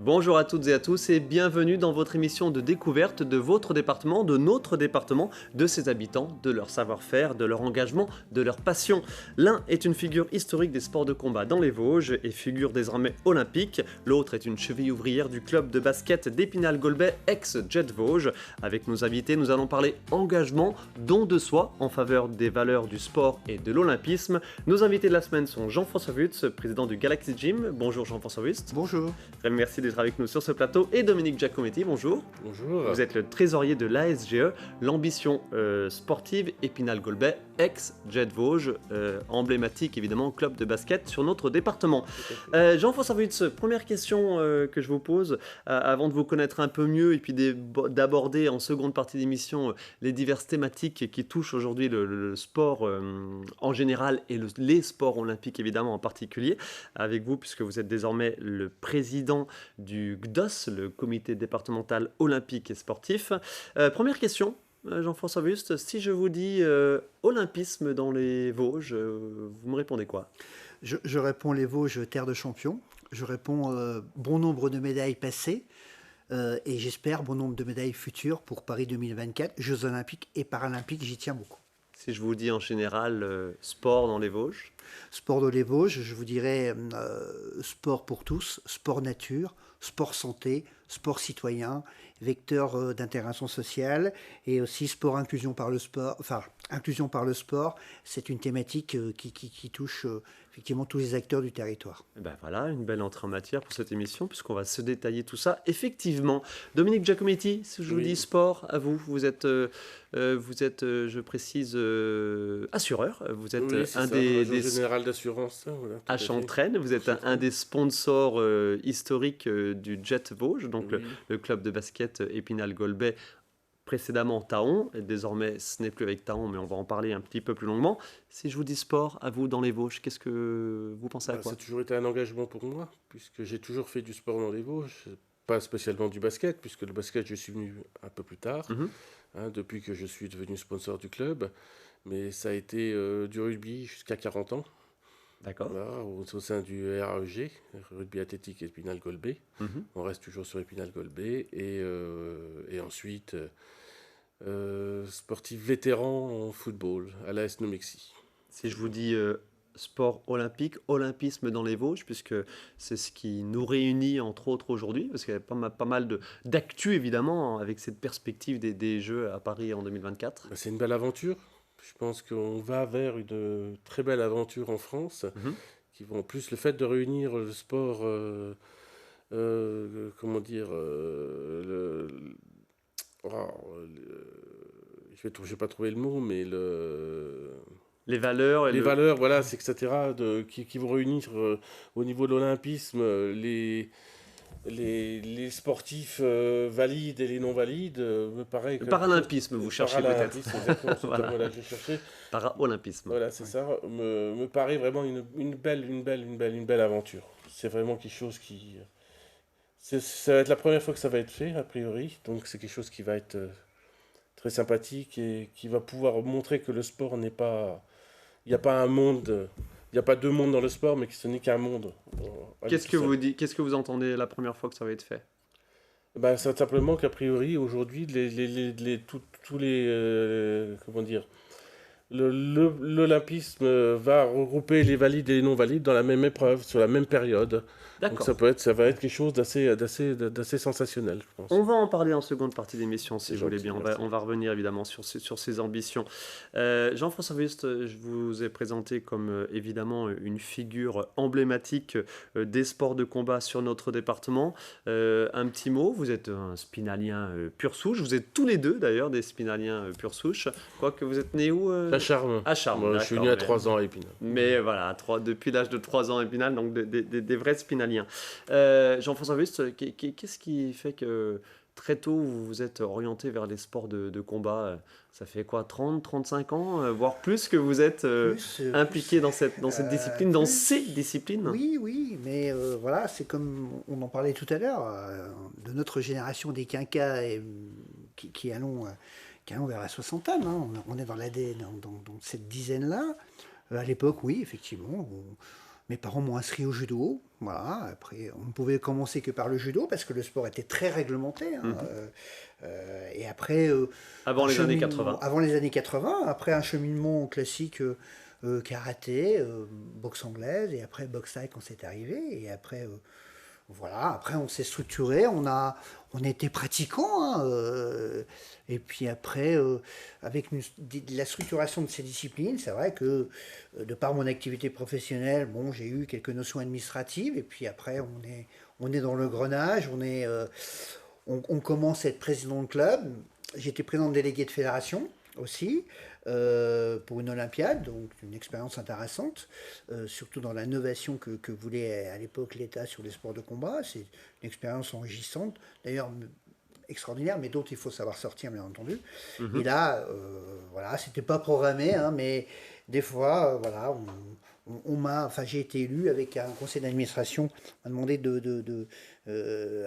Bonjour à toutes et à tous et bienvenue dans votre émission de découverte de votre département, de notre département, de ses habitants, de leur savoir-faire, de leur engagement, de leur passion. L'un est une figure historique des sports de combat dans les Vosges et figure désormais olympique. L'autre est une cheville ouvrière du club de basket d'Épinal-Golbet, ex-Jet Vosges. Avec nos invités, nous allons parler engagement, don de soi en faveur des valeurs du sport et de l'olympisme. Nos invités de la semaine sont Jean-François Wutz, président du Galaxy Gym. Bonjour Jean-François Wutz. Bonjour. Merci d'être avec nous sur ce plateau. Et Dominique Giacometti, bonjour. Bonjour. Vous êtes le trésorier de l'ASGE, l'ambition sportive Épinal-Golbet, ex-Jet Vosges, emblématique évidemment club de basket sur notre département. Jean-François Wutz, première question que je vous pose, avant de vous connaître un peu mieux et puis d'aborder en seconde partie d'émission les diverses thématiques qui touchent aujourd'hui le sport en général et les sports olympiques évidemment en particulier, avec vous puisque vous êtes désormais le président du GDOS, le comité départemental olympique et sportif. Première question, Jean-François Wutz, si je vous dis olympisme dans les Vosges, vous me répondez quoi ? Je réponds les Vosges, terre de champions. Je réponds bon nombre de médailles passées et j'espère bon nombre de médailles futures pour Paris 2024, Jeux olympiques et paralympiques, j'y tiens beaucoup. Si je vous dis en général sport dans les Vosges ? Sport dans les Vosges, je vous dirais sport pour tous, sport nature, sport santé, sport citoyen, vecteur d'intégration sociale et aussi sport inclusion par le sport. Enfin, inclusion par le sport, c'est une thématique qui touche effectivement tous les acteurs du territoire. Ben voilà, une belle entrée en matière pour cette émission puisqu'on va se détailler tout ça. Effectivement, Dominique Giacometti, si je vous dis sport, à vous, vous êtes, je précise, assureur. Vous êtes un des général d'assurance. Voilà, à Chantraine, vous êtes un des sponsors historiques du Jet Vosges, donc le club de basket Épinal-Golbet, précédemment Taon, et désormais ce n'est plus avec Taon, mais on va en parler un petit peu plus longuement. Si je vous dis sport, à vous dans les Vosges, qu'est-ce que vous pensez à quoi ? Ça a toujours été un engagement pour moi, puisque j'ai toujours fait du sport dans les Vosges, pas spécialement du basket, puisque le basket je suis venu un peu plus tard, depuis que je suis devenu sponsor du club, mais ça a été du rugby jusqu'à 40 ans. D'accord. Voilà, au sein du RAEG, Rugby Athlétique Épinal-Golbet. On reste toujours sur Épinal-Golbet. Et ensuite, sportif vétéran en football à l'AS Nomexi. Si je vous dis sport olympique, olympisme dans les Vosges, puisque c'est ce qui nous réunit entre autres aujourd'hui, parce qu'il y a pas mal d'actu évidemment, avec cette perspective des Jeux à Paris en 2024. C'est une belle aventure. Je pense qu'on va vers une très belle aventure en France, qui vont en plus le fait de réunir le sport, comment dire, je vais pas trouver le mot, mais les valeurs, voilà, c'est etc. Qui vont réunir au niveau de l'olympisme les sportifs valides et les non valides, me paraît. Le paralympisme, vous cherchez peut-être. Voilà, je cherchais. Para-olympisme. Voilà, c'est ça. Me paraît vraiment une belle aventure. C'est vraiment quelque chose qui. Ça va être la première fois que ça va être fait, a priori. Donc c'est quelque chose qui va être très sympathique et qui va pouvoir montrer que le sport n'est pas. Il n'y a pas un monde. Il n'y a pas deux mondes dans le sport, mais ce n'est qu'un monde. Qu'est-ce que vous entendez la première fois que ça va être fait ? C'est simplement qu'a priori, aujourd'hui, tous les comment dire, l'olympisme va regrouper les valides et les non-valides dans la même épreuve, sur la même période. D'accord. Donc ça va être quelque chose d'assez sensationnel, je pense. On va en parler en seconde partie d'émission, si C'est vous voulez gentil, bien. On va revenir évidemment sur ses ambitions. Jean-François Wutz, je vous ai présenté comme évidemment une figure emblématique des sports de combat sur notre département. Un petit mot, vous êtes un spinalien pur souche. Vous êtes tous les deux d'ailleurs des spinaliens pur souche. Quoique vous êtes né où À Charmes. À Charmes. Moi, je suis venu à 3 ans à Épinal. Mais voilà, depuis l'âge de 3 ans à Épinal, donc des vrais spinaliens. Jean-François Wutz, qu'est-ce qui fait que très tôt vous vous êtes orienté vers les sports de combat ? Ça fait quoi, 30, 35 ans, voire plus que vous êtes impliqué dans cette discipline, dans ces disciplines ? Oui, mais voilà, c'est comme on en parlait tout à l'heure, de notre génération des quinquas qui allons vers la soixantaine. On est dans cette dizaine-là. À l'époque, oui, effectivement, Mes parents m'ont inscrit au judo. Voilà. Après, on ne pouvait commencer que par le judo parce que le sport était très réglementé. Et après, Avant les années 80. avant les années 80, après un cheminement classique karaté, boxe anglaise, et après boxe thaï quand c'est arrivé. Et après, voilà, après on s'est structuré, on était pratiquants, et puis après, avec la structuration de ces disciplines, c'est vrai que de par mon activité professionnelle, bon, j'ai eu quelques notions administratives, et puis après on est dans le grenage, on commence à être président de club. J'étais président de délégué de fédération aussi, pour une Olympiade, donc une expérience intéressante, surtout dans l'innovation que voulait à l'époque l'État sur les sports de combat. C'est une expérience enrichissante, d'ailleurs extraordinaire, mais dont il faut savoir sortir, bien entendu. Et là, voilà, c'était pas programmé, hein, mais des fois, voilà, enfin, j'ai été élu avec un conseil d'administration, on m'a demandé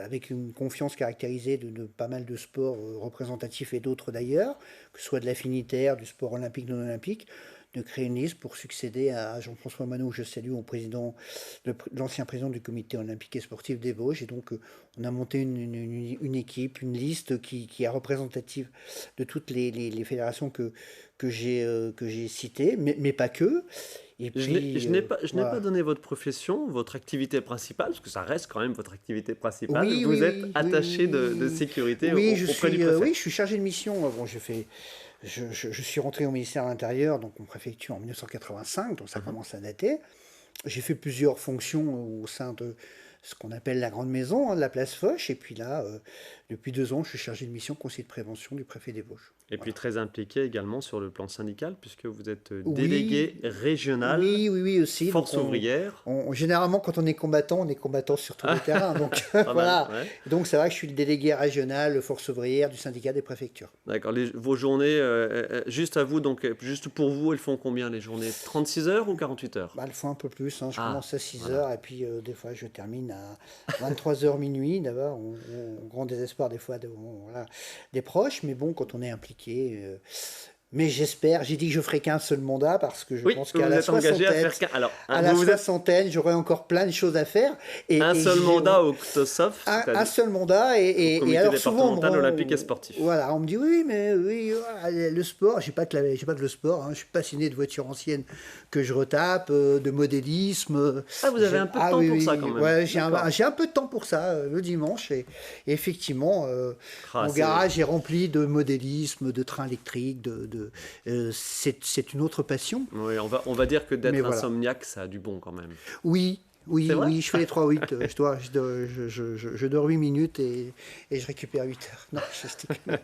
avec une confiance caractérisée de pas mal de sports représentatifs et d'autres d'ailleurs, que ce soit de l'affinitaire, du sport olympique, non olympique, de créer une liste pour succéder à Jean-François Manot, que je salue, l'ancien président du comité olympique et sportif des Vosges. Et donc, on a monté une équipe, une liste qui est représentative de toutes les fédérations que j'ai citées, mais pas que. Et puis, je n'ai pas donné votre profession, votre activité principale, parce que ça reste quand même votre activité principale. Oui, vous oui, êtes oui, attaché oui, de sécurité oui, auprès du préfet. oui, je suis chargé de mission. Bon, je suis rentré au ministère de l'Intérieur, donc en préfecture, en 1985, donc ça commence à dater. J'ai fait plusieurs fonctions au sein de ce qu'on appelle la grande maison, de la place Foch. Et puis là, depuis 2 ans, je suis chargé de mission conseiller de prévention du préfet des Vosges. Et puis très impliqué également sur le plan syndical, puisque vous êtes Oui, délégué régional, oui, aussi. force Donc ouvrière. généralement, quand on est combattant sur tous les terrains. Donc Pas voilà. mal, ouais. Donc c'est vrai que je suis le délégué régional, force ouvrière du syndicat des préfectures. D'accord. Vos journées, juste à vous, donc juste pour vous, elles font combien les journées? 36 heures ou 48 heures? Bah, elles font un peu plus. Hein. Je Ah, commence à 6 voilà. heures et puis des fois je termine à 23 h minuit. D'abord, au grand désespoir des fois voilà, des proches. Mais bon, quand on est impliqué. Mais j'espère, j'ai dit que je ferai qu'un seul mandat parce que je Oui, pense vous qu'à la êtes engagé à soixantaine, faire alors, à la vous êtes soixantaine, j'aurai encore plein de choses à faire. un seul j'ai- mandat au CTOSOF, un c'est-à-dire seul mandat au comité alors souvent départemental olympique et sportif. voilà, on me dit oui mais oui le sport, j'ai pas que le sport, hein, je suis passionné de voitures anciennes que je retape, de modélisme. Ah, vous avez un peu de temps pour ça, quand même. Ouais, D'accord. j'ai un peu de temps pour ça le dimanche et effectivement Ah, mon c'est- garage est rempli de modélisme, de trains électriques, c'est une autre passion. Oui, on va dire que d'être Mais voilà. insomniaque, ça a du bon quand même. Oui, C'est vrai je fais les 3-8. Je dors 8 minutes et je récupère 8 heures. Non, je déconne.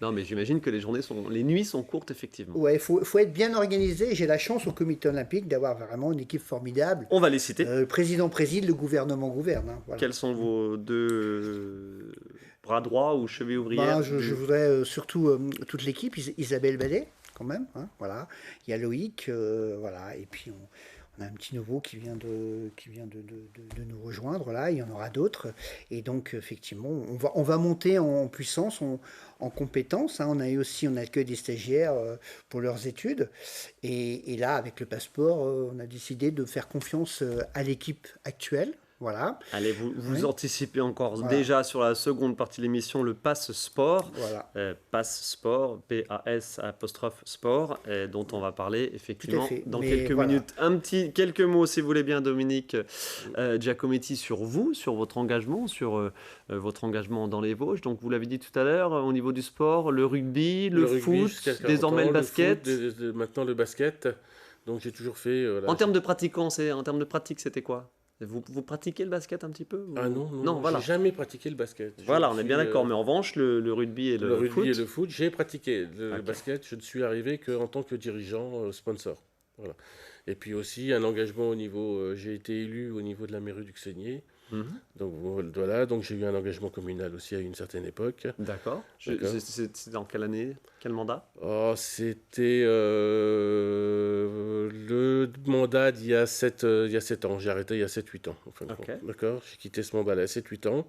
Non, mais j'imagine que les nuits sont courtes, effectivement. Ouais, faut être bien organisé. J'ai la chance au comité olympique d'avoir vraiment une équipe formidable. On va les citer. Le président préside, le gouvernement gouverne. Hein, voilà. Quels sont vos deux bras droits ou chevilles ouvrières Ben, je voudrais surtout toute l'équipe, Isabelle Ballet, quand même. Hein, voilà. Il y a Loïc, voilà. Et puis on a un petit nouveau qui vient de nous rejoindre. Là, il y en aura d'autres. Et donc, effectivement, on va monter en puissance, en compétences. Hein. On accueille des stagiaires pour leurs études. Et là, avec le passeport, on a décidé de faire confiance à l'équipe actuelle. Voilà. Allez, vous Oui. anticipez encore Voilà. déjà sur la seconde partie de l'émission le Pass Sport. Voilà. Pass Sport, P-A-S apostrophe sport, dont on va parler effectivement fait. dans Mais quelques voilà. minutes. Quelques mots, si vous voulez bien, Dominique Giacometti, sur vous, sur votre engagement dans les Vosges. Donc, vous l'avez dit tout à l'heure, au niveau du sport, le rugby, le rugby foot, jusqu'à 40 désormais ans, le basket. foot, maintenant le basket. Donc j'ai toujours fait. Voilà. En termes de pratiquants, en termes de pratique, c'était quoi? Vous pratiquez le basket un petit peu ou- Ah non, voilà. j'ai jamais pratiqué le basket. Voilà, Je on est suis, bien d'accord. Mais en revanche, le rugby et le le rugby foot. et le foot, j'ai pratiqué. Le Ok. basket, je ne suis arrivé qu'en tant que dirigeant sponsor. Voilà. Et puis aussi un engagement au niveau. J'ai été élu au niveau de la mairie du Xaignier. Mhm. Donc voilà, donc j'ai eu un engagement communal aussi à une certaine époque. D'accord. D'accord. C'est dans quelle année? Quel mandat? Oh, c'était le mandat d'il y a 7 ans. J'ai arrêté il y a 7-8 ans. En fin de Ok. compte. D'accord. J'ai quitté ce mandat-là à 7-8 ans.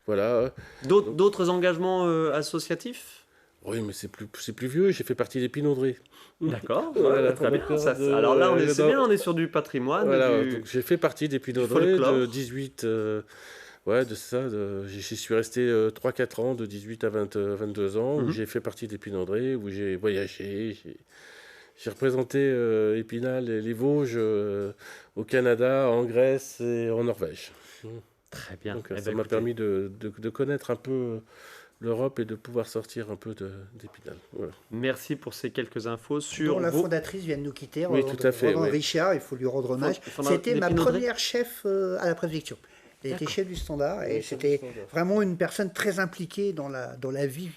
Voilà. D'autres engagements associatifs? Oui, mais c'est plus vieux, j'ai fait partie des Pinauderies. D'accord, Voilà, très bien. d'accord, Alors là, c'est dans- bien, on est sur du patrimoine. Voilà, du... donc j'ai fait partie des Pinauderies folklore. de 18... ouais, de ça, j'y suis resté 3-4 ans, de 18 à 22 ans, où Mhm. j'ai fait partie des Pinauderies, où j'ai voyagé, j'ai représenté Épinal et les Vosges au Canada, en Grèce et en Norvège. Très bien. Donc Eh ça ben, m'a écoutez, permis de connaître un peu l'Europe et de pouvoir sortir un peu d'Épinal. Voilà. merci pour ces quelques infos dont sur la vos... fondatrice vient de nous quitter, Oui, tout à fait, Roland ouais. Richard, il faut lui rendre hommage. Fondatrice C'était des ma Pinauderies. première chef à la préfecture. Elle était D'accord. chef du standard et Oui, chef du c'était standard. vraiment une personne très impliquée dans la vie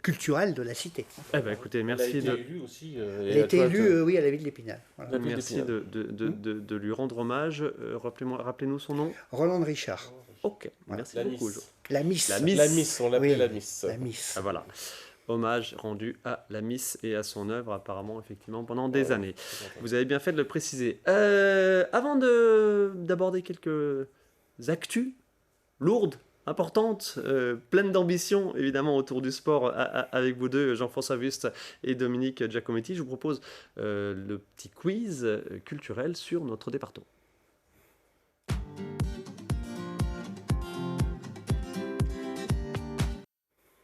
culturelle de la cité. Eh ben, écoutez, Elle a merci été de... élue aussi. Elle a été élue, oui, à la ville de l'Épinal. Voilà. La ville Merci d'Épinal. de lui rendre hommage. Rappelez-nous son nom. Roland Richard, Ok, merci La beaucoup. Miss. la Miss. La Miss. La Miss, on l'appelait Oui, la Miss. la Miss. Ah, voilà. Hommage rendu à la Miss et à son œuvre, apparemment, effectivement, pendant des Ouais. années. Vous avez bien fait de le préciser. Avant d'aborder quelques actus lourdes, importantes, pleines d'ambition, évidemment, autour du sport, avec vous deux, Jean-François Wüst et Dominique Giacometti, je vous propose le petit quiz culturel sur notre département.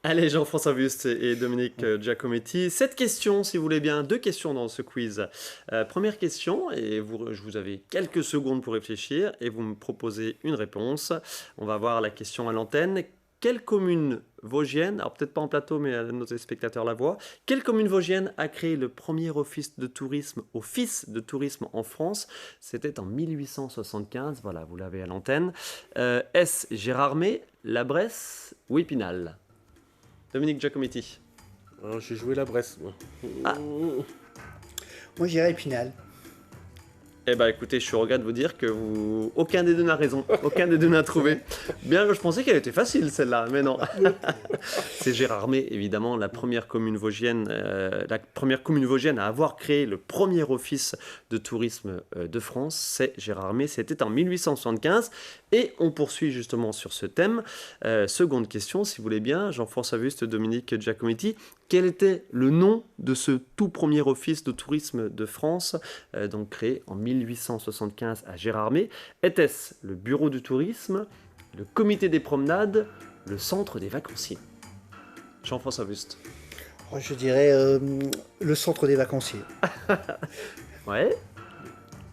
Allez, Jean-François Wüst et Dominique Giacometti. Cette question, si vous voulez bien, 2 questions dans ce quiz. Première question, et je vous avais quelques secondes pour réfléchir, et vous me proposez une réponse. On va voir la question à l'antenne. Quelle commune vosgienne, alors peut-être pas en plateau, mais nos téléspectateurs la voient, quelle commune vosgienne a créé le premier office de tourisme en France? C'était en 1875, voilà, vous l'avez à l'antenne. Est-ce Gérardmer, La Bresse ou Épinal? Dominique Giacometti. Alors, j'ai joué la Bresse, moi. Ah. Moi, j'irais Épinal. Eh bien, écoutez, je suis au regret de vous dire que aucun des deux n'a raison. Aucun des deux n'a trouvé. Bien, je pensais qu'elle était facile, celle-là, mais non. C'est Gérardmer, évidemment, la première commune vosgienne à avoir créé le premier office de tourisme de France. C'est Gérardmer, c'était en 1875. Et on poursuit justement sur ce thème. Seconde question, si vous voulez bien, Jean-François Wüst, Dominique Giacometti. Quel était le nom de ce tout premier office de tourisme de France, donc créé en 1875 à Gérardmer? Était-ce le bureau du tourisme, le comité des promenades, le centre des vacanciers? Jean-François Wüst. Moi, je dirais le centre des vacanciers. Ouais.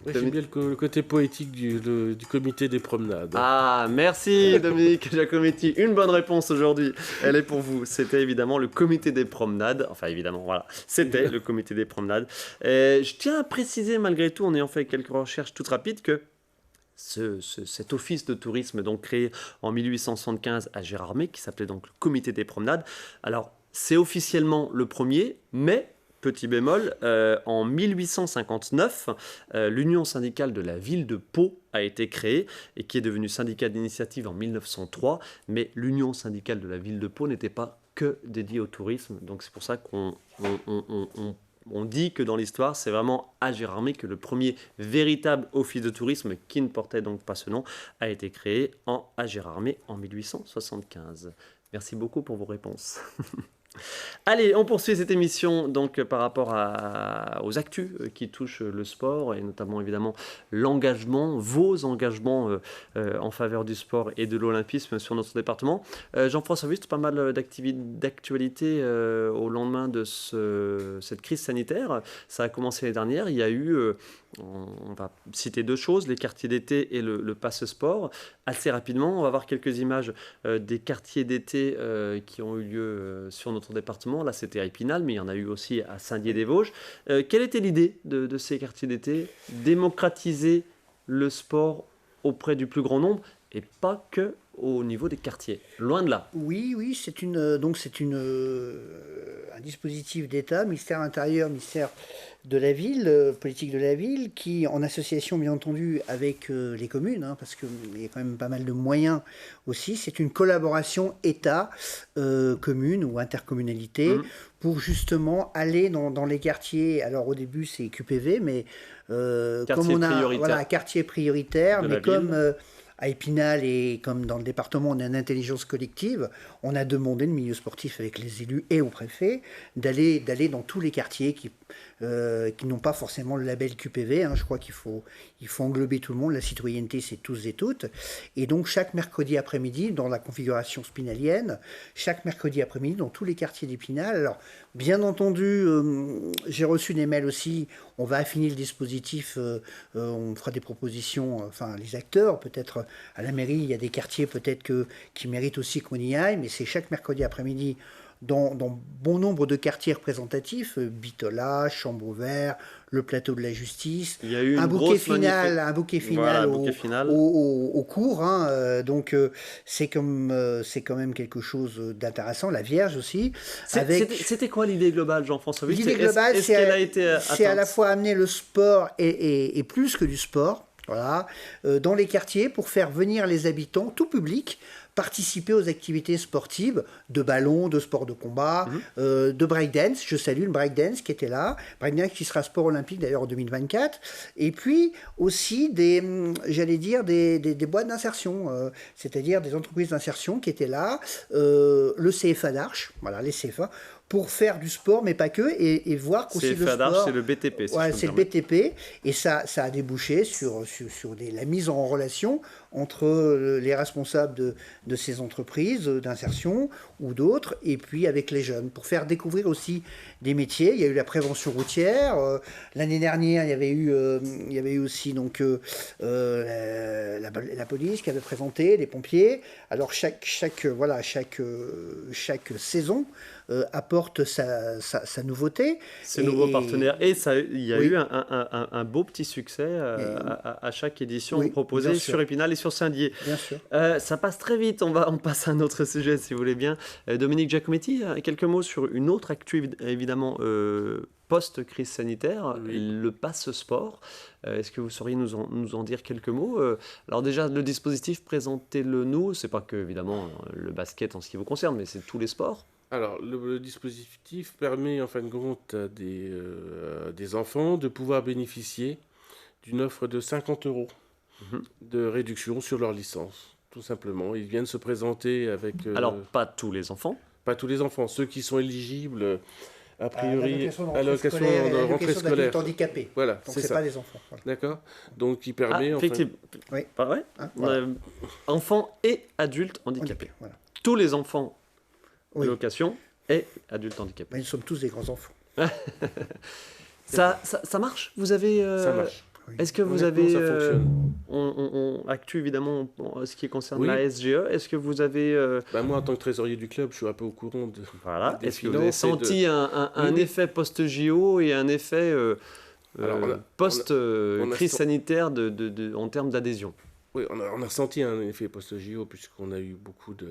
Ouais, j'aime bien le côté poétique du comité des promenades. Ah, merci Dominique Giacometti. Une bonne réponse aujourd'hui. Elle est pour vous. C'était évidemment le comité des promenades. Enfin, évidemment, voilà. C'était le comité des promenades. Je tiens à préciser, malgré tout, en ayant fait quelques recherches toutes rapides, que cet office de tourisme, donc créé en 1875 à Gérardmer, qui s'appelait donc le comité des promenades. Alors, c'est officiellement le premier, mais... Petit bémol, en 1859, l'Union syndicale de la ville de Pau a été créée et qui est devenue syndicat d'initiative en 1903. Mais l'Union syndicale de la ville de Pau n'était pas que dédiée au tourisme. Donc c'est pour ça qu'on dit que dans l'histoire, c'est vraiment à Gérardmer que le premier véritable office de tourisme, qui ne portait donc pas ce nom, a été créé à Gérardmer en 1875. Merci beaucoup pour vos réponses. Allez, on poursuit cette émission donc par rapport aux actus qui touchent le sport et notamment évidemment l'engagement, vos engagements en faveur du sport et de l'olympisme sur notre département. Jean-François Wüst, pas mal d'actualités au lendemain de cette crise sanitaire. Ça a commencé l'année dernière. Il y a eu, on va citer 2 choses, les quartiers d'été et le passe sport. Assez rapidement, on va voir quelques images des quartiers d'été qui ont eu lieu sur notre département. Là, c'était à Épinal, mais il y en a eu aussi à Saint-Dié-des-Vosges. Quelle était l'idée de ces quartiers d'été? Démocratiser le sport auprès du plus grand nombre et pas que au niveau des quartiers. Loin de là. Oui, c'est un dispositif d'État, ministère intérieur, ministère de la ville, politique de la ville, qui, en association bien entendu avec les communes, parce qu'il y a quand même pas mal de moyens aussi, c'est une collaboration État, commune ou intercommunalité, pour justement aller dans les quartiers. Alors au début c'est QPV, mais comme on a quartier prioritaire, mais comme à Épinal et comme dans le département on a une intelligence collective, on a demandé le milieu sportif avec les élus et au préfet d'aller dans tous les quartiers qui n'ont pas forcément le label QPV. Je crois qu'il faut englober tout le monde. La citoyenneté, c'est tous et toutes. Et donc chaque mercredi après-midi, dans la configuration spinalienne, chaque mercredi après-midi, dans tous les quartiers d'Épinal. Alors, bien entendu, j'ai reçu des mails aussi. On va affiner le dispositif. On fera des propositions, enfin les acteurs, peut-être à la mairie, il y a des quartiers peut-être qui méritent aussi qu'on y aille, mais c'est chaque mercredi après-midi dans bon nombre de quartiers représentatifs, Bitola, Chambre-Vert, le plateau de la Justice, Il y a eu un bouquet final au cours. Donc c'est quand même quelque chose d'intéressant. La Vierge aussi. C'était quoi l'idée globale, Jean-François Witt? L'idée globale, est-ce qu'elle a été c'est à la atteinte? fois amener le sport et plus que du sport. Voilà, dans les quartiers pour faire venir les habitants, tout public, participer aux activités sportives, de ballon, de sport de combat, de breakdance. Je salue le breakdance qui était là, breakdance qui sera sport olympique d'ailleurs en 2024. Et puis aussi des boîtes d'insertion, c'est-à-dire des entreprises d'insertion qui étaient là, le CFA d'Arche, voilà les CFA, pour faire du sport, mais pas que, et voir qu'aussi le sport... C'est le BTP, c'est le BTP, et ça a débouché sur la mise en relation entre les responsables de ces entreprises d'insertion ou d'autres, et puis avec les jeunes, pour faire découvrir aussi des métiers. Il y a eu la prévention routière. L'année dernière, il y avait eu aussi donc, la police qui avait présenté, les pompiers. Alors chaque saison apporte sa nouveauté. Ces nouveaux partenaires. Et il y a eu un beau petit succès à chaque édition proposée sur Épinal et sur Saint-Dié. Bien sûr. Ça passe très vite, on passe à un autre sujet si vous voulez bien. Dominique Giacometti, quelques mots sur une autre actu évidemment post-crise sanitaire, le passe sport. Est-ce que vous sauriez nous en dire quelques mots? Alors déjà, le dispositif, présentez-le nous. C'est pas que évidemment le basket en ce qui vous concerne, mais c'est tous les sports. Alors, le dispositif permet en fin de compte à des enfants de pouvoir bénéficier d'une offre de 50 € de réduction sur leur licence, tout simplement. Ils viennent se présenter avec... Alors, pas tous les enfants. Pas tous les enfants, ceux qui sont éligibles, a priori, à l'allocation de rentrée scolaire. Handicapés. Voilà, donc c'est pas les enfants. Voilà. D'accord. Donc, il permet... effectivement. Oui. Pas vrai voilà. Enfants et adultes handicapés. Voilà. Tous les enfants allocation et adultes handicapés. Mais nous sommes tous des grands enfants. Ça marche? Vous avez... Ça marche. Est-ce que vous avez... ça fonctionne. On actu évidemment ce qui concerne la SGE. Est-ce que vous avez... moi, en tant que trésorier du club, je suis un peu au courant de... Voilà. Est-ce que vous avez senti un effet post-JO et un effet post-crise sanitaire en termes d'adhésion? Oui, on a senti un effet post-JO puisqu'on a eu beaucoup de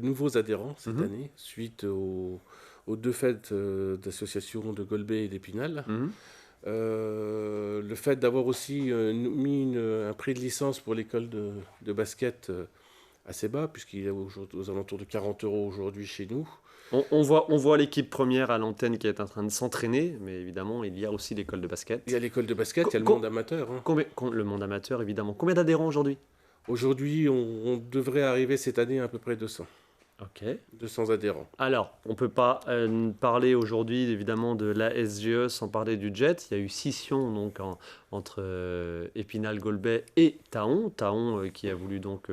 nouveaux adhérents cette année, suite aux deux fêtes d'associations de Golbet et d'Épinal. Le fait d'avoir aussi mis un prix de licence pour l'école de basket assez bas, puisqu'il est aux alentours de 40 € aujourd'hui chez nous. On voit l'équipe première à l'antenne qui est en train de s'entraîner, mais évidemment, il y a aussi l'école de basket. Il y a l'école de basket, il y a le monde amateur. Le monde amateur, évidemment. Combien d'adhérents aujourd'hui? Aujourd'hui, on devrait arriver cette année à peu près 200. Ok. 200 adhérents. Alors, on ne peut pas parler aujourd'hui, évidemment, de la SGE sans parler du JET. Il y a eu scission donc, entre Épinal, Golbet et Taon. Taon qui a voulu donc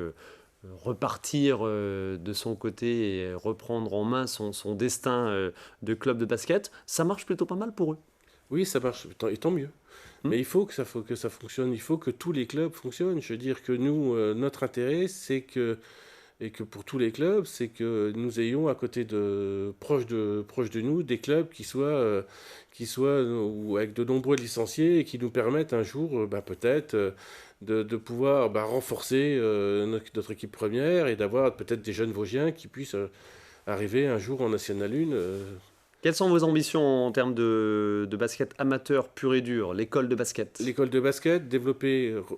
repartir de son côté et reprendre en main son destin de club de basket. Ça marche plutôt pas mal pour eux. Oui, ça marche, et tant mieux. Mais il faut que ça fonctionne, il faut que tous les clubs fonctionnent. Je veux dire que nous, notre intérêt, c'est que pour tous les clubs, c'est que nous ayons à côté proche de nous des clubs qui soient ou avec de nombreux licenciés et qui nous permettent un jour peut-être de pouvoir renforcer notre équipe première et d'avoir peut-être des jeunes Vosgiens qui puissent arriver un jour en National 1. Quelles sont vos ambitions en termes de basket amateur pur et dur, l'école de basket? L'école de basket,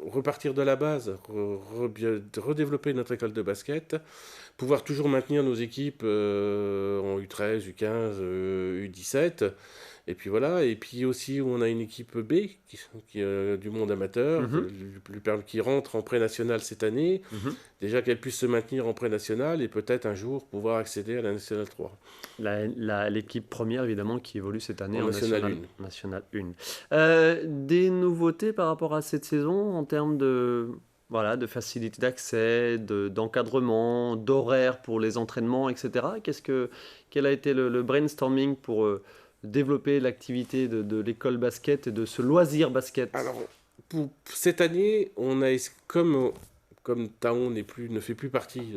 repartir de la base, redévelopper notre école de basket, pouvoir toujours maintenir nos équipes en U13, U15, U17, Et puis voilà, et puis aussi on a une équipe B qui du monde amateur, qui rentre en pré-national cette année, déjà qu'elle puisse se maintenir en pré-national et peut-être un jour pouvoir accéder à la Nationale 3. L'équipe première, évidemment, qui évolue cette année en National 1. National 1. Des nouveautés par rapport à cette saison en termes de facilité d'accès, d'encadrement, d'horaire pour les entraînements, etc. Quel a été le brainstorming pour développer l'activité de l'école basket et de ce loisir basket? Alors, pour cette année, on a, comme Taon ne fait plus partie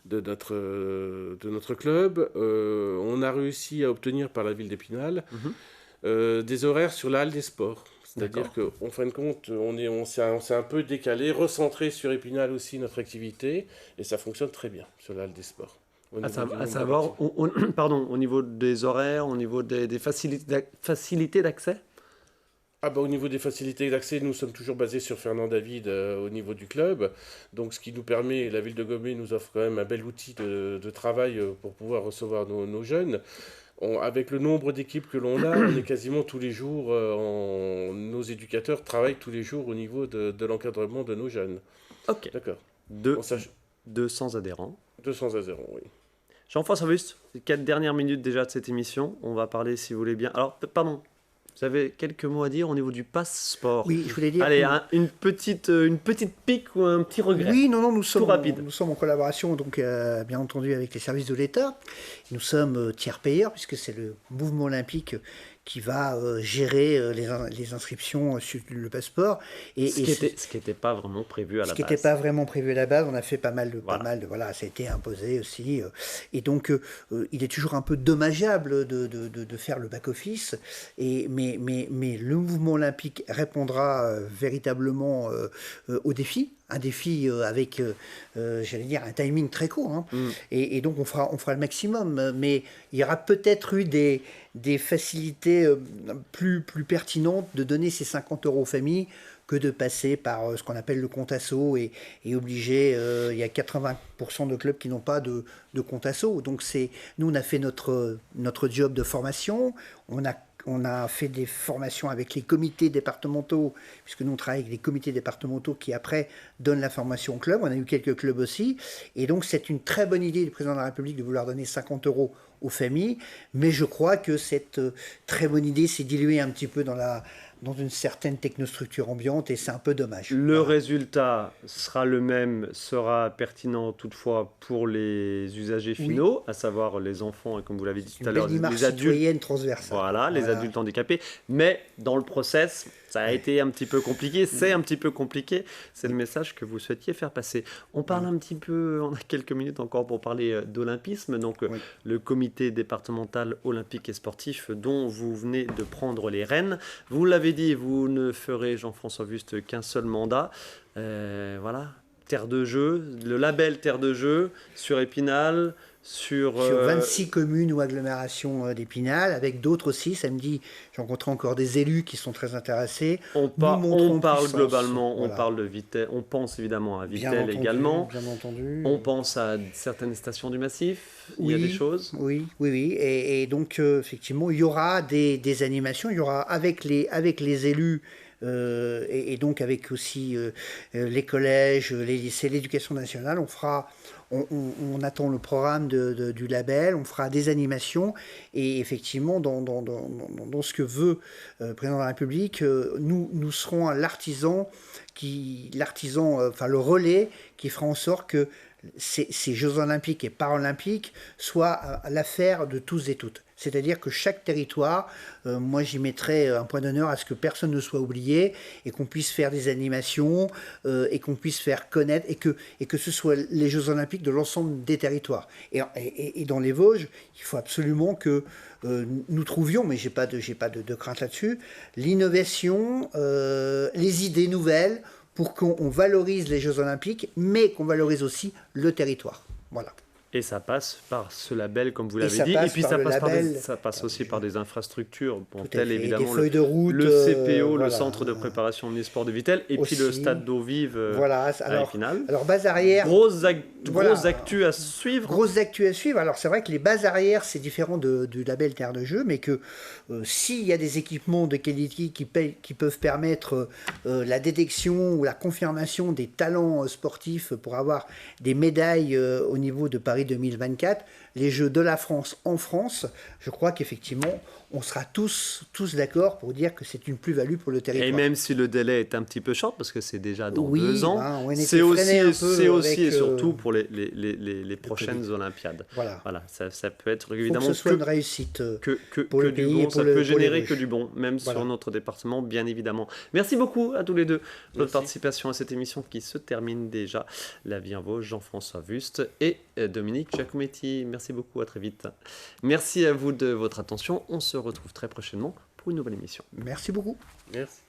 de notre club, on a réussi à obtenir par la ville d'Épinal des horaires sur la halle des sports. C'est-à-dire qu'en fin de compte, on s'est un peu décalé, recentré sur Épinal aussi notre activité, et ça fonctionne très bien sur la halle des sports. À savoir, au niveau des horaires, au niveau des facilités d'accès? Au niveau des facilités d'accès, nous sommes toujours basés sur Fernand David au niveau du club. Donc, ce qui nous permet, la ville de Gomé nous offre quand même un bel outil de travail pour pouvoir recevoir nos jeunes. Avec le nombre d'équipes que l'on a, on est quasiment tous les jours, nos éducateurs travaillent tous les jours au niveau de l'encadrement de nos jeunes. Ok. D'accord. 200 adhérents. 200 adhérents, oui. Jean-François Wust, 4 dernières minutes déjà de cette émission. On va parler, si vous voulez bien. Alors, pardon, vous avez quelques mots à dire au niveau du passeport? Oui, je voulais dire... Allez, une petite pique ou un petit regret? Oui, non, nous sommes en collaboration, donc bien entendu, avec les services de l'État. Nous sommes tiers payeurs, puisque c'est le mouvement olympique qui va gérer les inscriptions sur le passeport. Ce qui n'était pas vraiment prévu à la base. Ce qui n'était pas vraiment prévu à la base. On a fait pas mal de... Voilà, ça a été imposé aussi. Et donc, il est toujours un peu dommageable de faire le back-office. Mais le mouvement olympique répondra véritablement au défi. Un défi avec, j'allais dire, un timing très court. Hein. Et donc, on fera le maximum. Mais il y aura peut-être eu des facilités plus pertinentes de donner ces 50 € aux familles que de passer par ce qu'on appelle le compte asso et obliger, il y a 80% de clubs qui n'ont pas de compte asso. Donc nous, on a fait notre job de formation, on a fait des formations avec les comités départementaux, puisque nous on travaille avec les comités départementaux qui après donnent la formation au club. On a eu quelques clubs aussi. Et donc c'est une très bonne idée du président de la République de vouloir donner 50 € aux familles. Mais je crois que cette très bonne idée s'est diluée un petit peu dans une certaine technostructure ambiante et c'est un peu dommage. Le résultat sera le même, sera pertinent toutefois pour les usagers finaux, à savoir les enfants et comme vous l'avez dit tout à l'heure, les adultes transversale. Voilà, les adultes handicapés. Mais dans le process, ça a été un petit peu compliqué, c'est un petit peu compliqué. C'est le message que vous souhaitiez faire passer. On parle un petit peu, on a quelques minutes encore pour parler d'olympisme. Donc le comité départemental olympique et sportif dont vous venez de prendre les rênes. Vous l'avez dit, vous ne ferez, Jean-François Wust, qu'un seul mandat. Voilà, Terre de Jeux, le label Terre de Jeux sur Épinal, sur 26 communes ou agglomérations d'Épinal, avec d'autres aussi. Samedi, j'ai rencontré encore des élus qui sont très intéressés. On parle globalement, on parle de Vittel, on pense évidemment à Vittel également. Bien entendu. On pense à certaines stations du Massif, il y a des choses. Oui. Et donc, effectivement, il y aura des animations, il y aura avec les élus, et donc avec aussi les collèges, les lycées, l'éducation nationale, on attend le programme du label, on fera des animations et effectivement dans ce que veut le président de la République, nous serons l'artisan, le relais qui fera en sorte que ces Jeux olympiques et paralympiques soient l'affaire de tous et toutes. C'est-à-dire que chaque territoire, moi j'y mettrai un point d'honneur à ce que personne ne soit oublié et qu'on puisse faire des animations et qu'on puisse faire connaître et que ce soit les Jeux olympiques de l'ensemble des territoires. Et dans les Vosges, il faut absolument que nous trouvions, mais j'ai pas de crainte là-dessus, l'innovation, les idées nouvelles pour qu'on valorise les Jeux olympiques, mais qu'on valorise aussi le territoire. Voilà. Et ça passe par ce label, comme vous Et l'avez ça dit. Et passe puis par ça le passe, label. ça passe aussi par des infrastructures, bon, Tout à telles fait. évidemment Des feuilles de route, le CPO, le voilà. centre de préparation omnisport de Vittel, et puis le Aussi. stade d'eau vive Voilà. à Épinal. Alors, base arrière. Grosse Voilà. actu à suivre. Grosse actu à suivre. Alors c'est vrai que les bases arrière, c'est différent du label terre de jeu, mais que s'il y a des équipements de qualité qui peuvent permettre la détection ou la confirmation des talents sportifs pour avoir des médailles au niveau de Paris 2024, les Jeux de la France en France, je crois qu'effectivement, on sera tous d'accord pour dire que c'est une plus-value pour le territoire. Et même si le délai est un petit peu short, parce que c'est déjà dans Oui, 2 ans, ben, on était c'est aussi, freiné un peu c'est aussi avec, et surtout pour les prochaines Olympiades. Voilà. Voilà, ça peut être Il faut évidemment que ce soit une réussite pour le du pays bon, et pour ça le- peut pour les générer rues. que du bon, même Voilà. sur notre département, bien évidemment. Merci beaucoup à tous les deux de votre Merci. participation à cette émission qui se termine déjà. La vie en Vosges, Jean-François Wüst et Dominique Giacometti. Merci beaucoup, à très vite. Merci à vous de votre attention. On se retrouve très prochainement pour une nouvelle émission. Merci beaucoup. Merci.